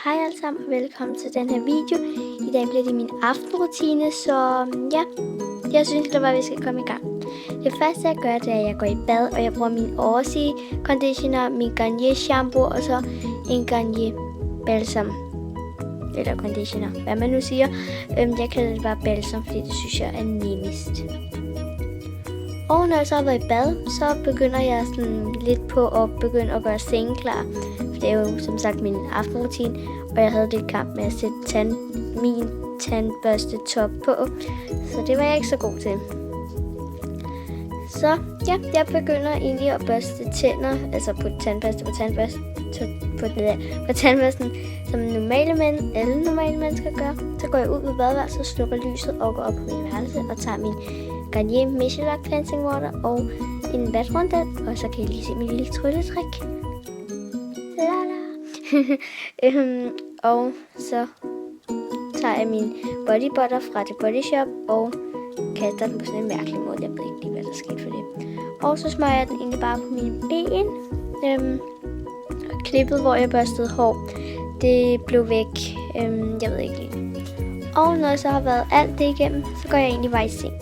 Hej alle sammen og velkommen til den her video. I dag bliver det min aftenrutine, så ja, jeg synes det var, at vi skal komme i gang. Det første jeg gør, det er, at jeg går i bad, og jeg bruger min Aussie conditioner, min Garnier shampoo og så en Garnier balsam. Eller conditioner, hvad man nu siger. Jeg kalder det bare balsam, fordi det synes jeg er nemmest. Og når jeg så har været i bad, så begynder jeg sådan lidt på at begynde at gøre sengen klar. For det er jo som sagt min aftenrutine, og jeg havde lidt kamp med at sætte min tandbørste top på. Så det var jeg ikke så god til. Så ja, jeg begynder egentlig at børste tænder, altså putte tandbørste på tandbørsten, som alle normale mennesker gør. Så går jeg ud i badeværelset, slukker lyset og går op på min værelse og tager min Garnier Michelin Cleansing Water og en vatrondel, og så kan I lige se min lille trylletrik. Og så tager jeg min body butter fra The Body Shop og kaster den på sådan en mærkelig måde. Jeg ved ikke lige, hvad der skete for det. Og så smører jeg den egentlig bare på mine ben. Klippet, hvor jeg børstede hår, det blev væk. Jeg ved ikke lige. Og når jeg så har været alt det igennem, så går jeg egentlig bare i seng.